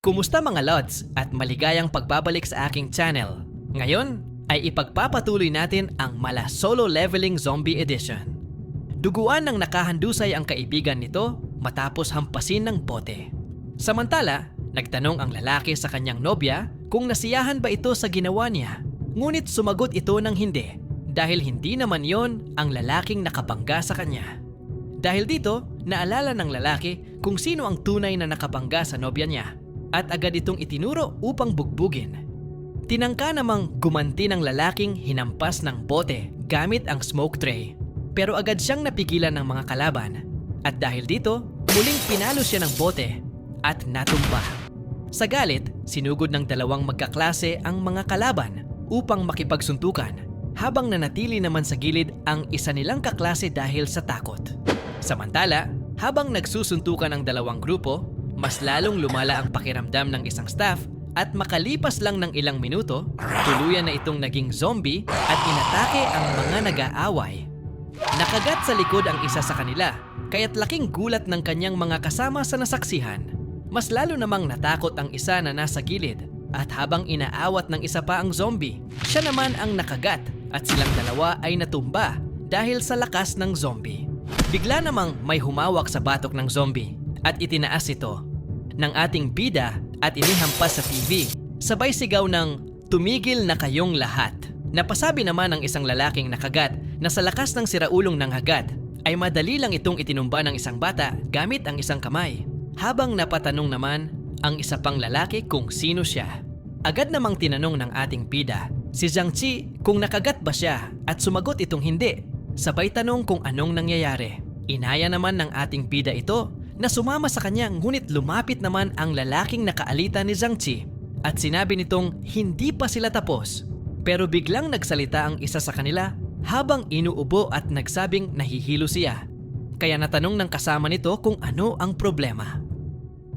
Kumusta mga Lods at maligayang pagbabalik sa aking channel. Ngayon ay ipagpapatuloy natin ang Mala Solo Leveling Zombie Edition. Duguan ng nakahandusay ang kaibigan nito matapos hampasin ng bote. Samantala, nagtanong ang lalaki sa kanyang nobya kung nasiyahan ba ito sa ginawa niya. Ngunit sumagot ito ng hindi dahil hindi naman yon ang lalaking nakabangga sa kanya. Dahil dito, naalala ng lalaki kung sino ang tunay na nakabangga sa nobya niya at agad itong itinuro upang bugbugin. Tinangka namang gumanti ng lalaking hinampas ng bote gamit ang smoke tray. Pero agad siyang napigilan ng mga kalaban at dahil dito, muling pinalo siya ng bote at natumba. Sa galit, sinugod ng dalawang magkaklase ang mga kalaban upang makipagsuntukan habang nanatili naman sa gilid ang isa nilang kaklase dahil sa takot. Samantala, habang nagsusuntukan ang dalawang grupo, mas lalong lumala ang pakiramdam ng isang staff at makalipas lang ng ilang minuto, tuluyan na itong naging zombie at inatake ang mga nag-aaway. Nakagat sa likod ang isa sa kanila, kaya't laking gulat ng kanyang mga kasama sa nasaksihan. Mas lalo namang natakot ang isa na nasa gilid at habang inaawat ng isa pa ang zombie, siya naman ang nakagat at silang dalawa ay natumba dahil sa lakas ng zombie. Bigla namang may humawak sa batok ng zombie at itinaas ito ng ating bida at inihampas sa TV. Sabay sigaw ng, "Tumigil na kayong lahat." Napasabi naman ng isang lalaking nakagat na sa lakas ng siraulong ng hagat ay madali lang itong itinumba ng isang bata gamit ang isang kamay. Habang napatanong naman ang isa pang lalaki kung sino siya. Agad namang tinanong ng ating bida si Zhang Qi kung nakagat ba siya at sumagot itong hindi. Sabay tanong kung anong nangyayari. Inaya naman ng ating bida ito na sumama sa kanya ngunit lumapit naman ang lalaking nakaalita ni Zhang Qi at sinabi nitong hindi pa sila tapos. Pero biglang nagsalita ang isa sa kanila habang inuubo at nagsabing nahihilo siya. Kaya natanong ng kasama nito kung ano ang problema.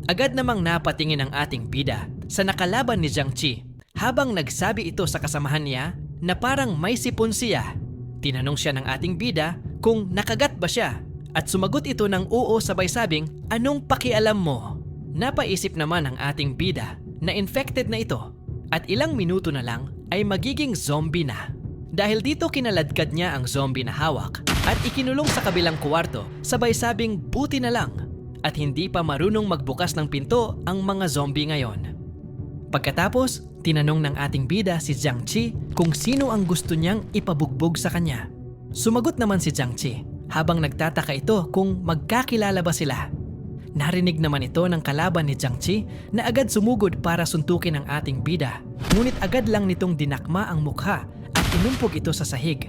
Agad namang napatingin ang ating bida sa nakalaban ni Zhang Qi habang nagsabi ito sa kasamahan niya na parang may sipon siya. Tinanong siya ng ating bida kung nakagat ba siya at sumagot ito ng oo sabay sabing, "Anong pakialam mo?" Napaisip naman ang ating bida na infected na ito at ilang minuto na lang ay magiging zombie na. Dahil dito kinaladkad niya ang zombie na hawak at ikinulong sa kabilang kwarto sabay sabing buti na lang at hindi pa marunong magbukas ng pinto ang mga zombie ngayon. Pagkatapos, tinanong ng ating bida si Zhang Qi kung sino ang gusto niyang ipabugbog sa kanya. Sumagot naman si Zhang Qi habang nagtataka ito kung magkakilala ba sila. Narinig naman ito ng kalaban ni Zhang Qi na agad sumugod para suntukin ang ating bida. Ngunit agad lang nitong dinakma ang mukha at inumpog ito sa sahig.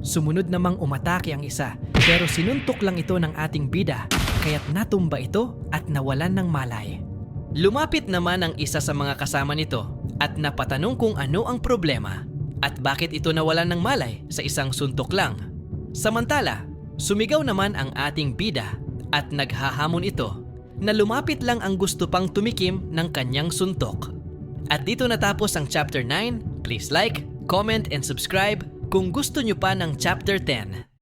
Sumunod namang umatake ang isa pero sinuntok lang ito ng ating bida kaya't natumba ito at nawalan ng malay. Lumapit naman ang isa sa mga kasama nito at napatanong kung ano ang problema at bakit ito nawalan ng malay sa isang suntok lang. Samantala, sumigaw naman ang ating bida at naghahamon ito na lumapit lang ang gusto pang tumikim ng kanyang suntok. At dito natapos ang Chapter 9. Please like, comment, and subscribe kung gusto nyo pa ng Chapter 10.